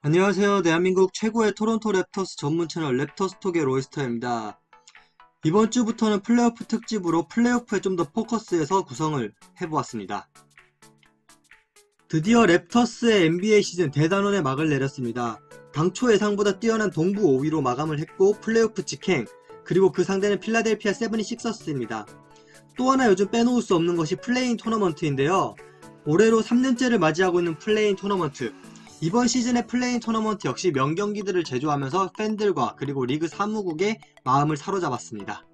안녕하세요. 대한민국 최고의 토론토 랩터스 전문 채널 랩터스톡의 로이스터입니다. 이번 주부터는 플레이오프 특집으로 플레이오프에 좀 더 포커스해서 구성을 해보았습니다. 드디어 랩터스의 NBA 시즌 대단원의 막을 내렸습니다. 당초 예상보다 뛰어난 동부 5위로 마감을 했고 플레이오프 직행, 그리고 그 상대는 필라델피아 76서스입니다. 또 하나 요즘 빼놓을 수 없는 것이 플레이인 토너먼트인데요. 올해로 3년째를 맞이하고 있는 플레이인 토너먼트. 이번 시즌의 플레이인 토너먼트 역시 명경기들을 제조하면서 팬들과 그리고 리그 사무국의 마음을 사로잡았습니다.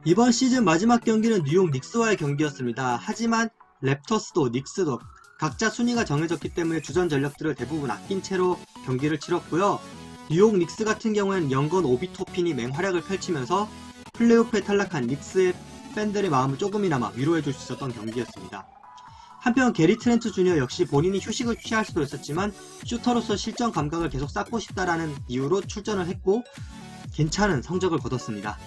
이번 시즌 마지막 경기는 뉴욕 닉스와의 경기였습니다. 하지만 랩터스도 닉스도 각자 순위가 정해졌기 때문에 주전 전력들을 대부분 아낀 채로 경기를 치렀고요. 뉴욕 닉스 같은 경우에는 영건 오비 토핀이 맹활약을 펼치면서 플레이오프에 탈락한 닉스의 팬들의 마음을 조금이나마 위로해줄 수 있었던 경기였습니다. 한편 게리 트렌트 주니어 역시 본인이 휴식을 취할 수도 있었지만 슈터로서 실전 감각을 계속 쌓고 싶다라는 이유로 출전을 했고 괜찮은 성적을 거뒀습니다.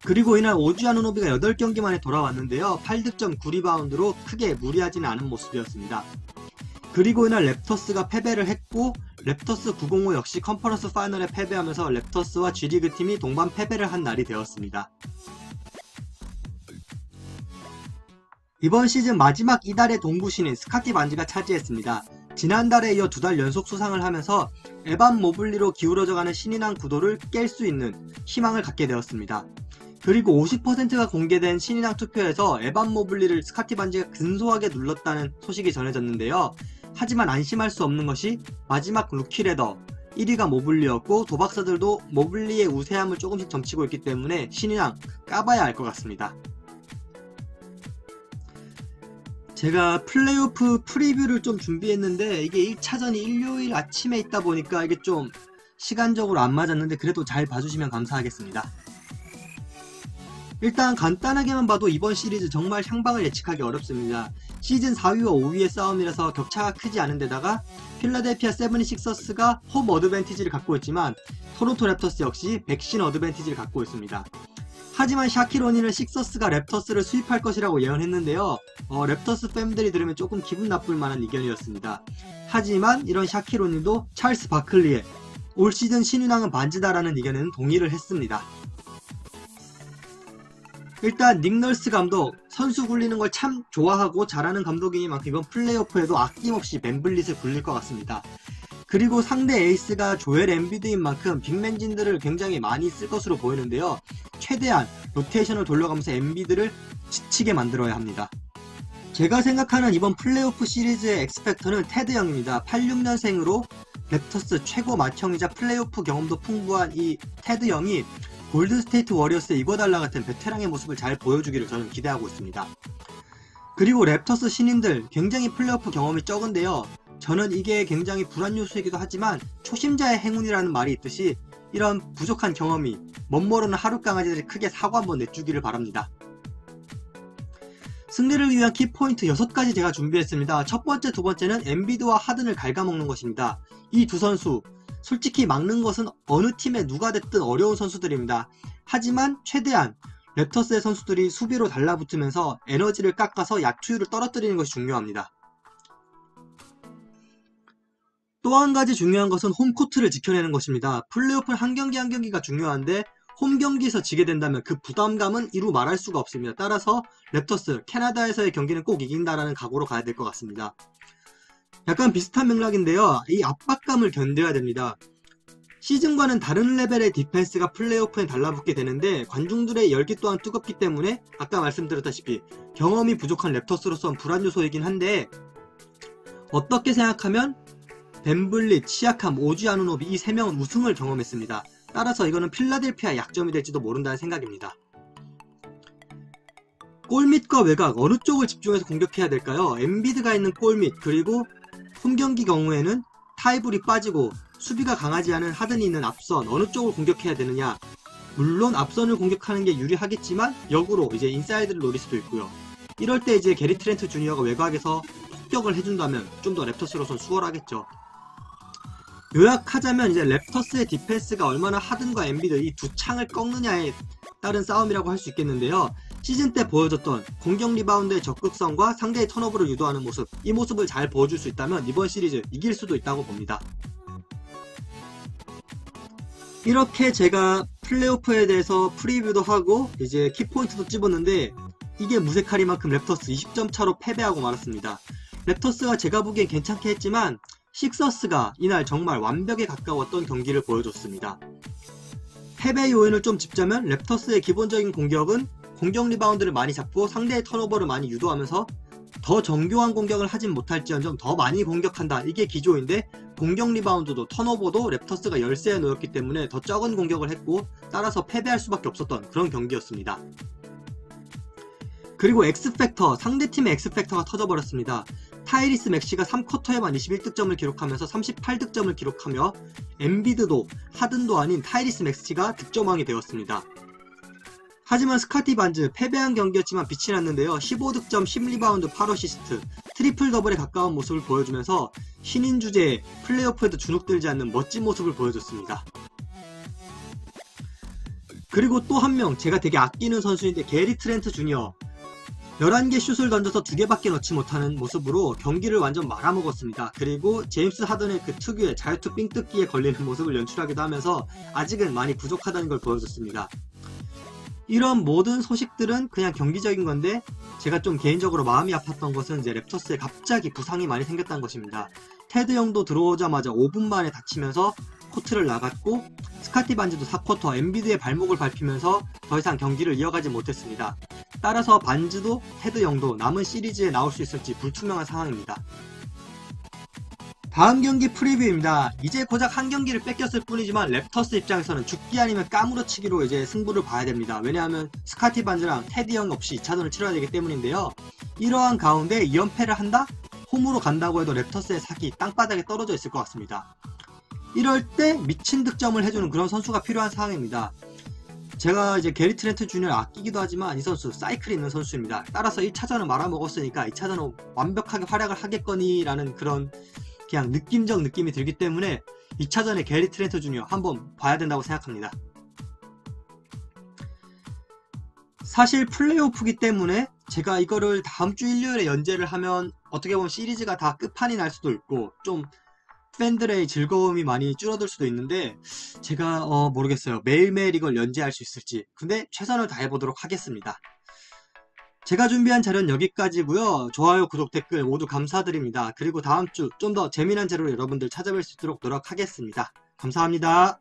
그리고 이날 오지 아누노비가 8경기 만에 돌아왔는데요. 8득점 9리바운드로 크게 무리하지는 않은 모습이었습니다. 그리고 이날 랩터스가 패배를 했고 랩터스 905 역시 컨퍼런스 파이널에 패배하면서 랩터스와 G리그 팀이 동반 패배를 한 날이 되었습니다. 이번 시즌 마지막 이달의 동부신인 스카티 반지가 차지했습니다. 지난달에 이어 2달 연속 수상을 하면서 에반 모블리로 기울어져가는 신인왕 구도를 깰 수 있는 희망을 갖게 되었습니다. 그리고 50%가 공개된 신인왕 투표에서 에반 모블리를 스카티 반지가 근소하게 눌렀다는 소식이 전해졌는데요. 하지만 안심할 수 없는 것이 마지막 루키 레더 1위가 모블리였고 도박사들도 모블리의 우세함을 조금씩 점치고 있기 때문에 신인왕 까봐야 알 것 같습니다. 제가 플레이오프 프리뷰를 좀 준비했는데 이게 1차전이 일요일 아침에 있다 보니까 이게 좀 시간적으로 안 맞았는데 그래도 잘 봐주시면 감사하겠습니다. 일단 간단하게만 봐도 이번 시리즈 정말 향방을 예측하기 어렵습니다. 시즌 4위와 5위의 싸움이라서 격차가 크지 않은 데다가 필라델피아 76서스가 홈 어드밴티지를 갖고 있지만 토론토 랩터스 역시 백신 어드밴티지를 갖고 있습니다. 하지만 샤키로니는 식서스가 랩터스를 수입할 것이라고 예언했는데요. 랩터스 팬들이 들으면 조금 기분 나쁠 만한 의견이었습니다. 하지만 이런 샤키로니도 찰스 바클리의 올 시즌 신인왕은 반지다라는 의견에는 동의를 했습니다. 일단 닉 널스 감독, 선수 굴리는 걸 참 좋아하고 잘하는 감독이니만큼 이번 플레이오프에도 아낌없이 벤블릿을 굴릴 것 같습니다. 그리고 상대 에이스가 조엘 엠비드인 만큼 빅맨진들을 굉장히 많이 쓸 것으로 보이는데요. 최대한 로테이션을 돌려가면서 엠비드를 지치게 만들어야 합니다. 제가 생각하는 이번 플레이오프 시리즈의 엑스팩터는 테드 영입니다. 86년생으로 랩터스 최고 맏형이자 플레이오프 경험도 풍부한 이 테드 영이 골든스테이트 워리어스의 이거달라 같은 베테랑의 모습을 잘 보여주기를 저는 기대하고 있습니다. 그리고 랩터스 신인들 굉장히 플레이오프 경험이 적은데요. 저는 이게 굉장히 불안 요소이기도 하지만 초심자의 행운이라는 말이 있듯이 이런 부족한 경험이 멋모르는 하룻강아지들이 크게 사고 한번 내주기를 바랍니다. 승리를 위한 키포인트 6가지 제가 준비했습니다. 첫 번째, 두 번째는 엠비드와 하든을 갉아먹는 것입니다. 이 두 선수 솔직히 막는 것은 어느 팀에 누가 됐든 어려운 선수들입니다. 하지만 최대한 랩터스의 선수들이 수비로 달라붙으면서 에너지를 깎아서 약투율을 떨어뜨리는 것이 중요합니다. 또 한 가지 중요한 것은 홈코트를 지켜내는 것입니다. 플레이오프는 한 경기 한 경기가 중요한데 홈경기에서 지게 된다면 그 부담감은 이루 말할 수가 없습니다. 따라서 랩터스, 캐나다에서의 경기는 꼭 이긴다라는 각오로 가야 될 것 같습니다. 약간 비슷한 맥락인데요. 이 압박감을 견뎌야 됩니다. 시즌과는 다른 레벨의 디펜스가 플레이오프에 달라붙게 되는데 관중들의 열기 또한 뜨겁기 때문에 아까 말씀드렸다시피 경험이 부족한 랩터스로서는 불안 요소이긴 한데 어떻게 생각하면 벤블릿, 시아캄, 오지 아누노비 이 3명은 우승을 경험했습니다. 따라서 이거는 필라델피아의 약점이 될지도 모른다는 생각입니다. 골밑과 외곽 어느 쪽을 집중해서 공격해야 될까요? 엠비드가 있는 골밑 그리고 홈경기 경우에는 타이블이 빠지고 수비가 강하지 않은 하든이 있는 앞선 어느 쪽을 공격해야 되느냐. 물론 앞선을 공격하는 게 유리하겠지만 역으로 이제 인사이드를 노릴 수도 있고요. 이럴 때 이제 게리 트렌트 주니어가 외곽에서 폭격을 해준다면 좀 더 랩터스로선 수월하겠죠. 요약하자면 이제 랩터스의 디펜스가 얼마나 하든과 엠비드 이 두 창을 꺾느냐에 따른 싸움이라고 할 수 있겠는데요. 시즌 때 보여줬던 공격 리바운드의 적극성과 상대의 턴오버를 유도하는 모습, 이 모습을 잘 보여줄 수 있다면 이번 시리즈 이길 수도 있다고 봅니다. 이렇게 제가 플레이오프에 대해서 프리뷰도 하고 이제 키포인트도 찝었는데 이게 무색하리만큼 랩터스 20점 차로 패배하고 말았습니다. 랩터스가 제가 보기엔 괜찮게 했지만 식서스가 이날 정말 완벽에 가까웠던 경기를 보여줬습니다. 패배 요인을 좀 짚자면 랩터스의 기본적인 공격은 공격 리바운드를 많이 잡고 상대의 턴오버를 많이 유도하면서 더 정교한 공격을 하진 못할지언정 더 많이 공격한다, 이게 기조인데 공격 리바운드도 턴오버도 랩터스가 열세에 놓였기 때문에 더 적은 공격을 했고 따라서 패배할 수밖에 없었던 그런 경기였습니다. 그리고 엑스팩터, 상대팀의 엑스팩터가 터져버렸습니다. 타이리스 맥시가 3쿼터에만 21득점을 기록하면서 38득점을 기록하며 엠비드도 하든도 아닌 타이리스 맥시가 득점왕이 되었습니다. 하지만 스카티 반즈 패배한 경기였지만 빛이 났는데요. 15득점, 10리바운드, 8어시스트, 트리플 더블에 가까운 모습을 보여주면서 신인 주제에 플레이오프에도 주눅들지 않는 멋진 모습을 보여줬습니다. 그리고 또 한 명 제가 되게 아끼는 선수인데 게리 트렌트 주니어, 11개 슛을 던져서 2개밖에 넣지 못하는 모습으로 경기를 완전 말아먹었습니다. 그리고 제임스 하든의 그 특유의 자유투 삥뜯기에 걸리는 모습을 연출하기도 하면서 아직은 많이 부족하다는 걸 보여줬습니다. 이런 모든 소식들은 그냥 경기적인 건데 제가 좀 개인적으로 마음이 아팠던 것은 이제 랩터스에 갑자기 부상이 많이 생겼다는 것입니다. 테드 영도 들어오자마자 5분 만에 다치면서 코트를 나갔고 스카티 반즈도 4쿼터 엠비드의 발목을 밟히면서 더 이상 경기를 이어가지 못했습니다. 따라서 반즈도 테드 영도 남은 시리즈에 나올 수 있을지 불투명한 상황입니다. 다음 경기 프리뷰입니다. 이제 고작 한 경기를 뺏겼을 뿐이지만 랩터스 입장에서는 죽기 아니면 까무러치기로 이제 승부를 봐야 됩니다. 왜냐하면 스카티 반즈랑 테디 영 없이 2차전을 치러야 되기 때문인데요. 이러한 가운데 2연패를 한다? 홈으로 간다고 해도 랩터스의 사기 땅바닥에 떨어져 있을 것 같습니다. 이럴 때 미친 득점을 해주는 그런 선수가 필요한 상황입니다. 제가 이제 게리 트렌트 주니어를 아끼기도 하지만 이 선수 사이클이 있는 선수입니다. 따라서 1차전을 말아먹었으니까 2차전은 완벽하게 활약을 하겠거니 라는 그런 그냥 느낌적 느낌이 들기 때문에 2차전에 게리 트렌트 주니어 한번 봐야 된다고 생각합니다. 사실 플레이오프기 때문에 제가 이거를 다음주 일요일에 연재를 하면 어떻게 보면 시리즈가 다 끝판이 날 수도 있고 좀 팬들의 즐거움이 많이 줄어들 수도 있는데 제가 모르겠어요. 매일매일 이걸 연재할 수 있을지. 근데 최선을 다해보도록 하겠습니다. 제가 준비한 자료는 여기까지고요. 좋아요, 구독, 댓글 모두 감사드립니다. 그리고 다음주 좀 더 재미난 자료로 여러분들 찾아뵐 수 있도록 노력하겠습니다. 감사합니다.